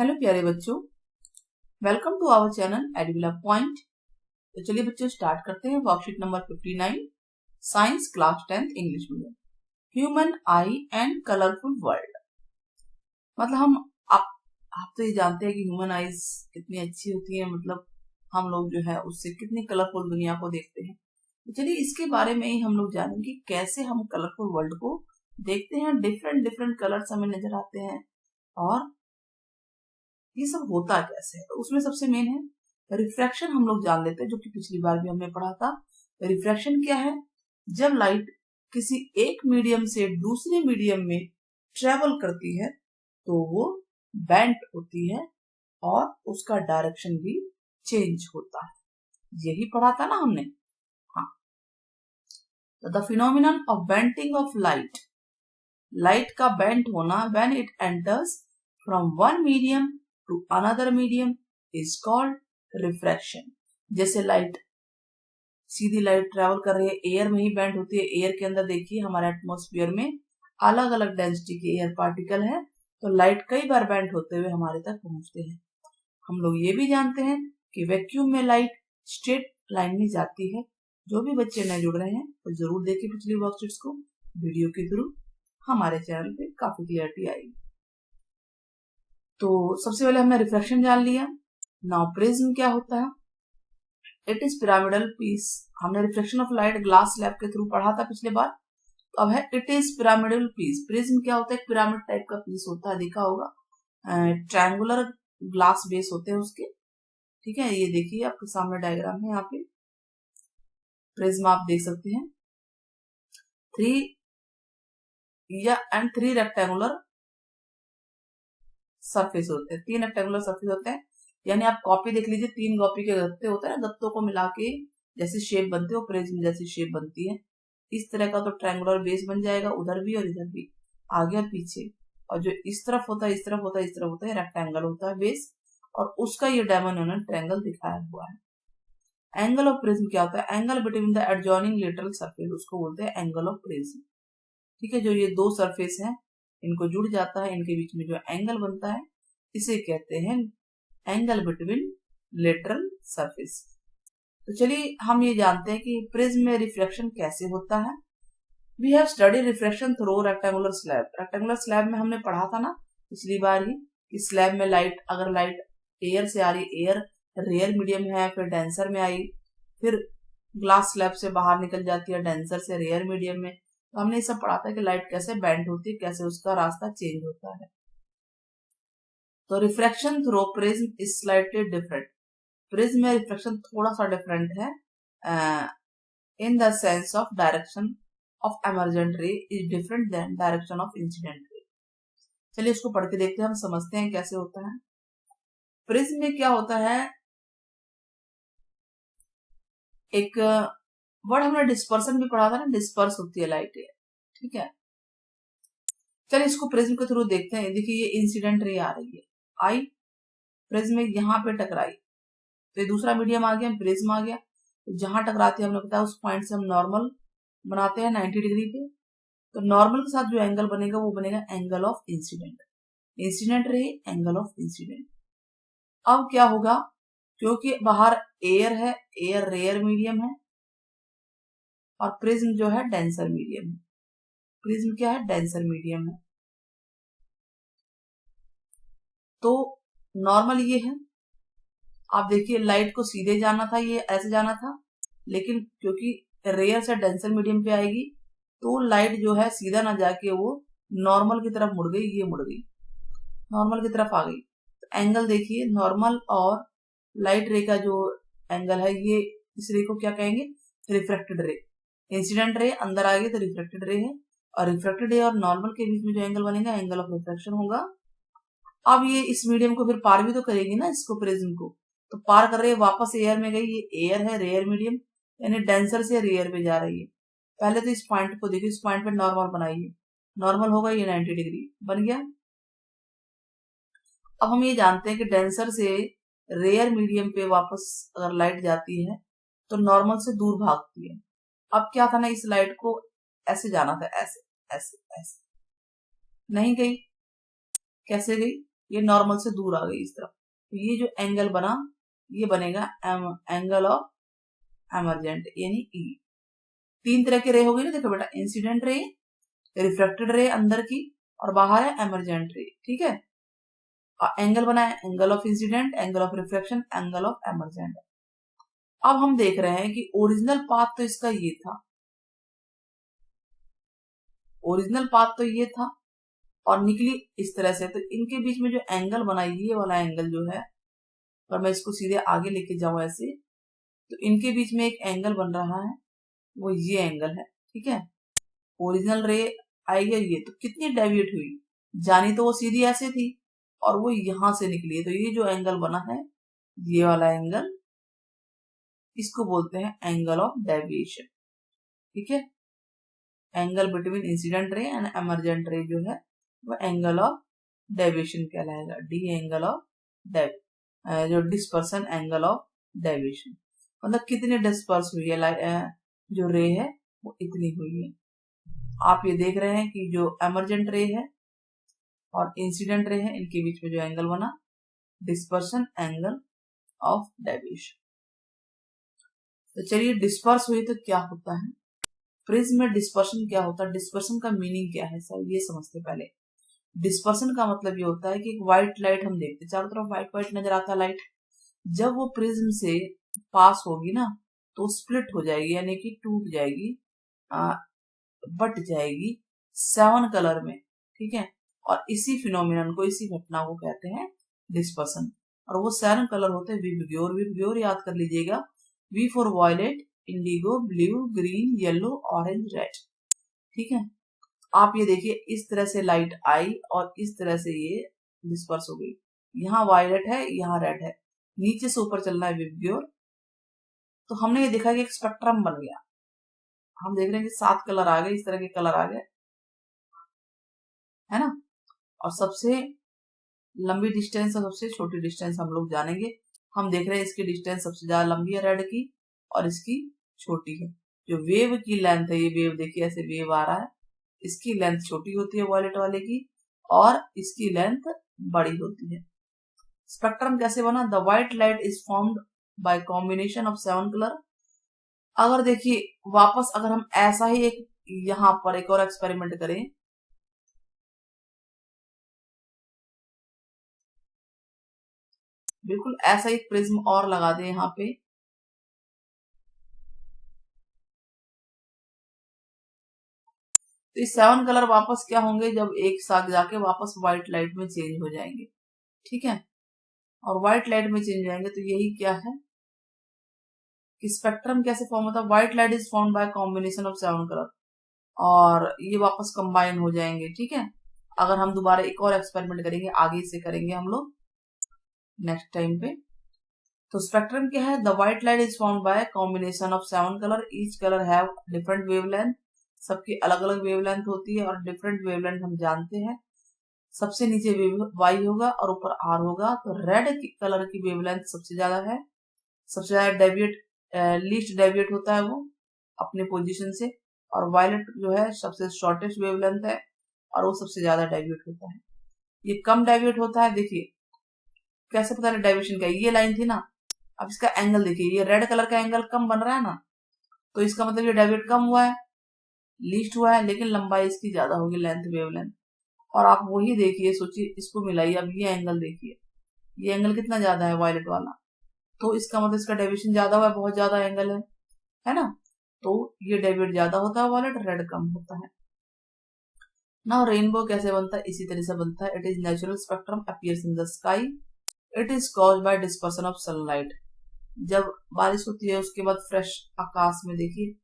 Hello प्यारे बच्चों, welcome to our channel Edvilla point. तो चलिए बच्चों स्टार्ट करते हैं। Worksheet number 59, science class 10th English medium, human eye and colourful world. मतलब आप तो ये जानते हैं कि ह्यूमन आईज कितनी अच्छी होती है, मतलब हम लोग जो है उससे कितनी कलरफुल दुनिया को देखते हैं। तो चलिए इसके बारे में ही हम लोग जानेंगे कैसे हम कलरफुल वर्ल्ड को देखते हैं। डिफरेंट डिफरेंट कलर्स हमें नजर आते हैं और ये सब होता कैसे है। तो उसमें सबसे मेन है रिफ्रैक्शन। हम लोग जान लेते हैं, जो कि पिछली बार भी हमने पढ़ा था। रिफ्रैक्शन क्या है? जब लाइट किसी एक मीडियम से दूसरे मीडियम में ट्रेवल करती है तो वो बेंट होती है और उसका डायरेक्शन भी चेंज होता है। यही पढ़ा था ना हमने। हाँ, तो the phenomenon of bending of light, light का बेंट होना when it enters from one medium to another medium is called refraction. जैसे लाइट, सीधी लाइट ट्रेवल कर रही है, एयर में ही बेंट होती है। एयर के अंदर देखिए हमारे एटमॉस्फेयर में अलग अलग डेंसिटी के एयर पार्टिकल है, तो लाइट कई बार बेंट होते हुए हमारे तक पहुंचते हैं। हम लोग ये भी जानते हैं कि वैक्यूम में लाइट स्ट्रेट लाइन में जाती है। जो भी बच्चे नए जुड़ रहे हैं तो जरूर देखिए पिछली वर्कशीट्स को, वीडियो के थ्रू हमारे चैनल पे काफी क्लियरिटी आएगी। तो सबसे पहले हमने रिफ्रैक्शन जान लिया। नाउ प्रिज्म क्या होता है? It is pyramidal piece. हमने reflection of light glass slab के थ्रू पढ़ा था पिछले बार। तो अब है it is pyramidal piece. Prism क्या होता है? पिरामिड टाइप का पीस होता है, देखा होगा, ट्रायंगुलर ग्लास बेस होते हैं उसके। ठीक है, ये देखिए आपके सामने डायग्राम है, यहाँ पे प्रिज्म आप देख सकते हैं। थ्री रेक्टेंगुलर सरफेस होते हैं, 3 रेक्टेंगुलर सरफेस होते हैं। यानी आप कॉपी देख लीजिए, 3 कॉपी के गत्ते होते हैं ना, गत्तों को मिला के जैसे शेप बनती है वो प्रिज्म जैसी शेप बनती है। इस तरह का तो ट्रायंगुलर बेस बन जाएगा, उधर भी और इधर भी, आगे और पीछे। और जो इस तरफ होता है, इस तरफ होता है, इस तरफ होता है, रेक्टेंगल होता है बेस, और उसका ये डायमंड ट्रायंगल दिखाया हुआ है। एंगल ऑफ प्रिज्म क्या होता है? Angle between the adjoining lateral surface, उसको बोलते हैं एंगल ऑफ प्रिज्म। ठीक है, जो ये 2 सरफेस हैं इनको जुड़ जाता है, इनके बीच में जो एंगल बनता है इसे कहते हैं एंगल बिटवीन लेटरल सरफेस। तो चलिए हम ये जानते हैं कि प्रिज्म में रिफ्लेक्शन कैसे होता है। We have study reflection through rectangular slab. Rectangular slab में हमने पढ़ा था ना पिछली बार ही कि स्लैब में लाइट, अगर लाइट एयर से आ रही, एयर रेयर मीडियम है, फिर डेंसर में आई, फिर ग्लास स्लैब से बाहर निकल जाती है डेंसर से रेयर मीडियम में। तो हमने ये सब पढ़ा था कि लाइट कैसे बेंड होती है, कैसे उसका रास्ता चेंज होता है। तो refraction through prism is slightly different. Prism में रिफ्लेक्शन थोड़ा सा डिफरेंट है in the sense of direction of emergent ray is different than direction of incident ray. चलिए इसको पढ़ के देखते हैं, हम समझते हैं कैसे होता है। प्रिज्म में क्या होता है, एक वर्ड हमने डिस्पर्सन भी पढ़ा था ना, डिस्पर्स होती है लाइट। ठीक है, चलिए इसको प्रिज्म के थ्रू देखते हैं। देखिए ये इंसिडेंट रे आ रही है, आई प्रिज्म यहाँ पे टकराई, तो ये दूसरा मीडियम आ गया, प्रिज्म आ गया। तो जहां टकराती है हमने बताया उस पॉइंट से हम नॉर्मल बनाते हैं 90 डिग्री पे। तो नॉर्मल के साथ जो एंगल बनेगा वो बनेगा angle of incident. Incident ray angle of incident. अब क्या होगा, क्योंकि बाहर एयर है, एयर रेयर मीडियम है और प्रिज्म जो है डेंसर मीडियम है। प्रिज्म क्या है? डेंसर मीडियम है। तो नॉर्मल ये है, आप देखिए लाइट को सीधे जाना था, ये ऐसे जाना था, लेकिन क्योंकि रेयर से डेंसर मीडियम पे आएगी तो लाइट जो है सीधा ना जाके वो नॉर्मल की तरफ मुड़ गई, ये मुड़ गई, नॉर्मल की तरफ आ गई। तो एंगल देखिए, नॉर्मल और लाइट रे का जो एंगल है, ये इस रे को क्या कहेंगे? रिफ्रैक्टेड रे। इंसिडेंट रे अंदर आ गई तो रिफ्लेक्टेड रे है, और रिफ्लेक्टेड रे और नॉर्मल के बीच में जो एंगल बनेगा एंगल ऑफ रिफ्रैक्शन होगा। अब ये इस मीडियम को फिर पार भी तो करेगी ना, इसको प्रिज्म को, तो पार कर रही है, वापस एयर में गई। ये एयर है, रेयर मीडियम, यानी डेंसर से रेयर पे जा रही है। पहले तो इस पॉइंट को देखिए, इस पॉइंट पे नॉर्मल बनाइए, नॉर्मल होगा ये 90 डिग्री बन गया। अब हम ये जानते हैं कि डेंसर से रेयर मीडियम पे वापस अगर लाइट जाती है तो नॉर्मल से दूर भागती है। अब क्या था ना, इस लाइट को ऐसे जाना था, ऐसे ऐसे ऐसे, नहीं गई, कैसे गई? ये नॉर्मल से दूर आ गई इस तरफ, तो ये जो एंगल बना ये बनेगा एंगल ऑफ एमरजेंट यानी ई। तीन तरह के रे हो गई ना, देखो बेटा, इंसिडेंट रे, रिफ्लेक्टेड रे अंदर की, और बाहर है एमरजेंट रे, ठीक है। एंगल बना है angle of incident, angle of reflection, angle of emergent. अब हम देख रहे हैं कि ओरिजिनल पाथ तो इसका ये था, ओरिजिनल पाथ तो ये था और निकली इस तरह से, तो इनके बीच में जो एंगल बना ये वाला एंगल जो है, और मैं इसको सीधे आगे लेके जाऊं ऐसे, तो इनके बीच में एक एंगल बन रहा है, वो ये एंगल है, ठीक है। ओरिजिनल रे आई है ये, तो कितनी डेविएट हुई, जानी तो वो सीधी ऐसे थी और वो यहां से निकली है, तो ये जो एंगल बना है ये वाला एंगल, इसको बोलते हैं एंगल ऑफ डेविएशन, ठीक है। Angle between incident ray and emergent रे जो है वो एंगल ऑफ डेविएशन कहलाएगा, डी एंगल ऑफ जो डिस्पर्सन एंगल ऑफ डेविएशन, मतलब कितनी डिस्पर्स हुई है जो रे है वो इतनी हुई है। आप ये देख रहे हैं कि जो एमरजेंट रे है और इंसिडेंट रे है इनके बीच में जो एंगल बना, डिस्पर्सन एंगल ऑफ डेविएशन। तो चलिए, डिस्पर्स हुई तो क्या होता है, प्रिज्म में डिस्पर्शन क्या होता है, डिस्पर्शन का मीनिंग क्या है सर, ये समझते पहले। डिस्पर्शन का मतलब ये होता है कि एक व्हाइट लाइट हम देखते, चारों तरफ व्हाइट व्हाइट नजर आता है लाइट, जब वो प्रिज्म से पास होगी ना तो स्प्लिट हो जाएगी, यानी कि टूट जाएगी, बट जाएगी 7 कलर में, ठीक है। और इसी फिनोमिनन को, इसी घटना को कहते हैं डिस्पर्सन। और वो 7 कलर होते हैं विबग्योर, विबग्योर याद कर लीजिएगा, V for violet, indigo, blue, green, yellow, orange, red, ठीक है। आप ये देखिए, इस तरह से लाइट आई और इस तरह से ये डिस्पर्स हो गई, यहाँ वायलेट है यहाँ रेड है, नीचे से ऊपर चलना है विबग्योर। तो हमने ये देखा कि एक स्पेक्ट्रम बन गया, हम देख रहे हैं कि 7 कलर आ गए, इस तरह के कलर आ गए, है ना। और सबसे लंबी डिस्टेंस और सबसे छोटी डिस्टेंस हम लोग जानेंगे। हम देख रहे हैं इसकी डिस्टेंस सबसे ज्यादा लंबी है रेड की और इसकी छोटी है। जो वेव की लेंथ है, ये वेव देखिए ऐसे वेव आ रहा है, इसकी लेंथ छोटी होती है वॉयलेट वाले की और इसकी लेंथ बड़ी होती है। स्पेक्ट्रम कैसे बना, the white light is formed by combination of 7 colour. अगर देखिए वापस अगर हम ऐसा ही एक यहां पर एक और एक्सपेरिमेंट करें, बिल्कुल ऐसा एक प्रिज्म और लगा दें यहाँ पे, तो ये 7 कलर वापस क्या होंगे, जब एक साथ जाके वापस व्हाइट लाइट में चेंज हो जाएंगे, ठीक है। और व्हाइट लाइट में चेंज जाएंगे तो यही क्या है कि स्पेक्ट्रम कैसे फॉर्म होता है, white light is formed by combination of 7 colour, और ये वापस कंबाइन हो जाएंगे, ठीक है। अगर हम दोबारा एक और एक्सपेरिमेंट करेंगे, आगे से करेंगे हम लोग नेक्स्ट टाइम पे। तो स्पेक्ट्रम क्या है, the white light is formed by combination of 7 colour, each colour have different wavelength, सबकी अलग अलग वेवलेंथ होती है, और डिफरेंट वेवलेंथ हम जानते हैं, सबसे नीचे वाई होगा और ऊपर आर होगा। तो रेड कलर की वेवलेंथ सबसे ज्यादा है, सबसे ज्यादा डेविएट, लीस्ट डेविएट होता है वो अपने पोजीशन से, और वायलेट जो है सबसे शॉर्टेस्ट वेवलेंथ है और वो सबसे ज्यादा डेविएट होता है। ये कम डेविएट होता है, देखिए कैसे पता है डेविएशन का, ये लाइन थी ना, अब इसका एंगल देखिए, ये रेड कलर का एंगल कम बन रहा है ना, तो इसका मतलब ये डेविएट कम हुआ है, लीस्ट हुआ है, लेकिन लंबाई इसकी ज्यादा होगी, लेंथ वेवलेंथ। और आप वही देखिए, सोचिए, इसको मिलाइए, अब ये एंगल देखिए, ये एंगल कितना ज्यादा है वायलेट वाला, तो इसका मतलब इसका डेविएशन ज्यादा हुआ है, बहुत ज्यादा एंगल है ना। तो ये डेविएट ज्यादा होता है वायलेट, रेड कम होता है। नाउ रेनबो कैसे बनता है, इसी तरह से बनता है। It is natural spectrum appears in the sky, it is caused by dispersion of sunlight. जब बारिश होती है उसके बाद फ्रेश आकाश में देखिए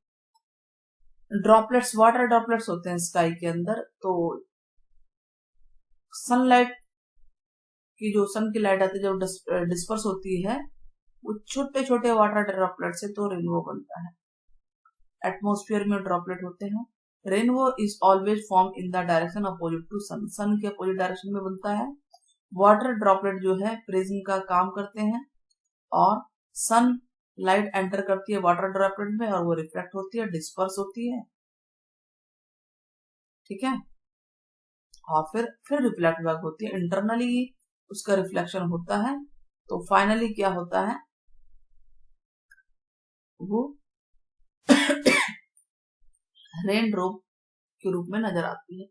ड्रॉपलेट्स, वाटर ड्रॉपलेट्स होते हैं स्काई के अंदर, तो सनलाइट की जो सन की लाइट आती है जब डिस्पर्स होती है वो छोटे छोटे वाटर ड्रॉपलेट से, तो रेनबो बनता है। एटमॉस्फेयर में ड्रॉपलेट होते हैं। Rainbow is always form in the direction opposite to sun, sun के अपोजिट डायरेक्शन में बनता है। वाटर ड्रॉपलेट जो है प्रिज्म का काम करते हैं और सन लाइट एंटर करती है वाटर ड्रॉपलेट में और वो रिफ्लेक्ट होती है, डिस्पर्स होती है, ठीक है, और फिर रिफ्लेक्ट बैक होती है। इंटरनली उसका रिफ्लेक्शन होता है, तो फाइनली क्या होता है, वो रेन ड्रॉप के रूप में नजर आती है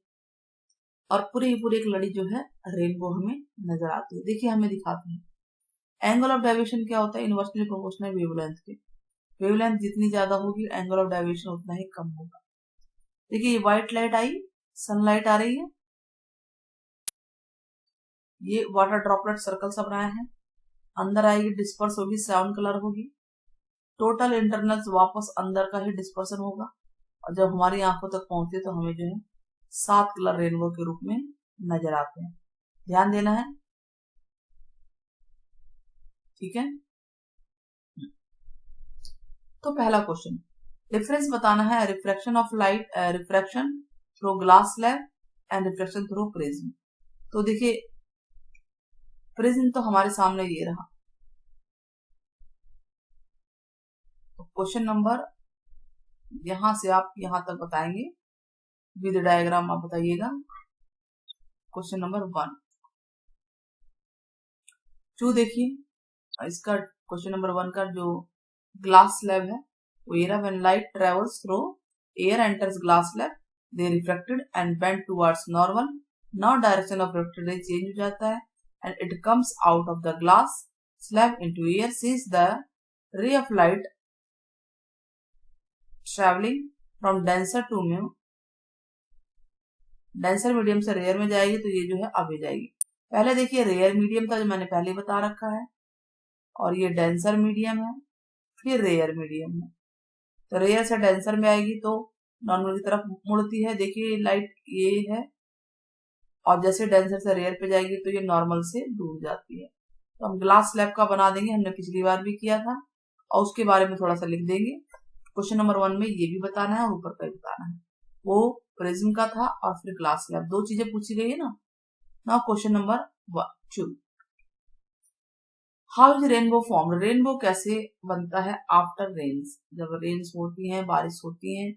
और पूरी एक लड़ी जो है रेनबो हमें नजर आती है। देखिए हमें दिखाते हैं एंगल ऑफ डाइवर्शन क्या होता है, इनवर्सली प्रोपोर्शनल वेवलेंथ के। वेवलेंथ जितनी ज्यादा होगी एंगल ऑफ डाइवर्शन उतना ही कम होगा। देखिए ये व्हाइट लाइट आई, सनलाइट आ रही है, ये वाटर ड्रॉपलेट सर्कल सब बनाए हैं, अंदर आएगी डिस्पर्स होगी, साउंड कलर होगी, टोटल इंटरनल्स वापस अंदर का ही डिस्पर्सन होगा और जब हमारी आंखों तक पहुंचते तो हमें जो है 7 कलर रेनबो के रूप में नजर आते हैं। ध्यान देना है, ठीक है। तो पहला क्वेश्चन, डिफरेंस बताना है refraction of light, refraction through glass slab and refraction through prism. तो देखिए प्रिज्म तो हमारे सामने ये रहा, तो क्वेश्चन नंबर यहां से आप यहां तक बताएंगे विद डायग्राम, आप बताइएगा। क्वेश्चन नंबर 1 2 देखिए, इसका क्वेश्चन नंबर 1 का जो ग्लास स्लैब है वो ये रहा, when light travels through air enters glass slab they reflected and bend towards normal, now direction of reflected ray change हो जाता है and it comes out of the glass slab into air, since the ray of light travelling from denser to medium, denser medium से rare में जाएगी तो ये जो है अवे जाएगी। पहले देखिए रेयर मीडियम था जो मैंने पहले बता रखा है, और ये डेंसर मीडियम है, फिर रेयर मीडियम है। तो रेयर से डेंसर में आएगी तो नॉर्मल की तरफ मुड़ती है, देखिए लाइट ये है, और जैसे डेंसर से रेयर पे जाएगी तो ये नॉर्मल से दूर जाती है। तो हम ग्लास स्लैब का बना देंगे, हमने पिछली बार भी किया था, और उसके बारे में थोड़ा सा लिख देंगे। क्वेश्चन नंबर 1 में ये भी बताना है और ऊपर का भी बताना है। वो प्रिज्म का था और फिर ग्लास स्लैब, 2 चीजें पूछी गई है ना। Now question number 2, how is rainbow form, rainbow कैसे बनता है आफ्टर रेन्स, जब रेन्स होती हैं, बारिश होती है,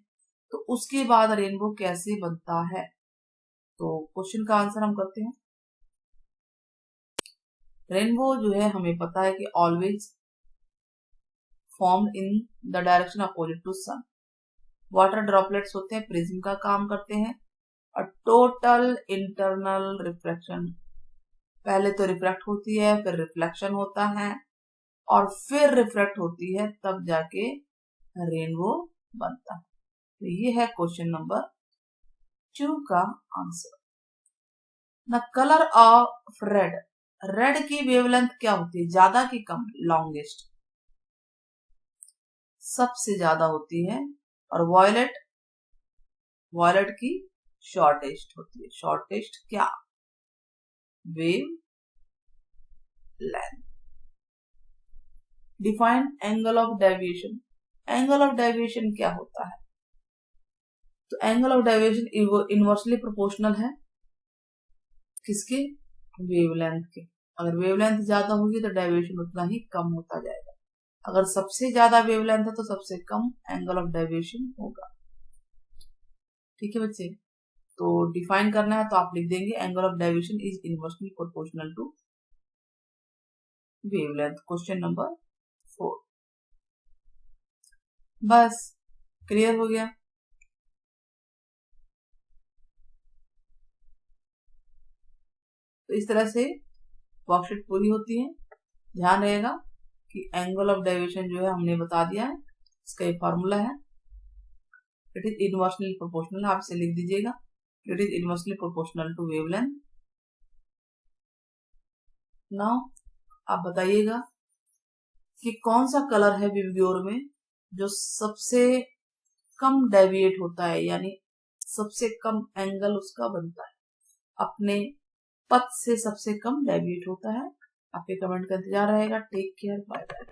तो उसके बाद रेनबो कैसे बनता है। तो क्वेश्चन का आंसर हम करते हैं। रेनबो जो है हमें पता है कि always form in the direction opposite to sun, water droplets होते हैं, प्रिज्म का काम करते हैं, और टोटल इंटरनल रिफ्लेक्शन, पहले तो रिफ्लेक्ट होती है, फिर रिफ्लेक्शन होता है, और फिर रिफ्लेक्ट होती है, तब जाके रेनबो बनता है। तो ये है क्वेश्चन नंबर 2 का आंसर। न कलर ऑफ रेड, रेड की वेवलेंथ क्या होती है, ज्यादा की कम, लॉन्गेस्ट, सबसे ज्यादा होती है, और वॉयलेट, वॉयलेट की शॉर्टेस्ट होती है। शॉर्टेस्ट क्या, wave length. Define angle of deviation, angle of deviation क्या होता है, तो angle of deviation inversely proportional है किसके, वेवलेंथ के। अगर वेवलेंथ ज्यादा होगी तो डेविएशन उतना ही कम होता जाएगा, अगर सबसे ज्यादा वेवलेंथ है तो सबसे कम एंगल ऑफ डेविएशन होगा। ठीक है बच्चे, तो डिफाइन करना है तो आप लिख देंगे angle of deviation is inversely proportional to wavelength. Question number 4, बस क्लियर हो गया। तो इस तरह से वर्कशीट पूरी होती है। ध्यान रहेगा कि एंगल ऑफ डेविएशन जो है हमने बता दिया है, इसका ये फॉर्मूला है, इट इज इनवर्सली प्रोपोर्शनल, आप इसे लिख दीजिएगा, it is inversely proportional to wavelength. Now आप बताइएगा कि कौन सा कलर है विबग्योर में जो सबसे कम डेविएट होता है, यानी सबसे कम एंगल उसका बनता है, अपने पथ से सबसे कम डेविएट होता है। आपके कमेंट का इंतजार रहेगा। Take care, bye bye.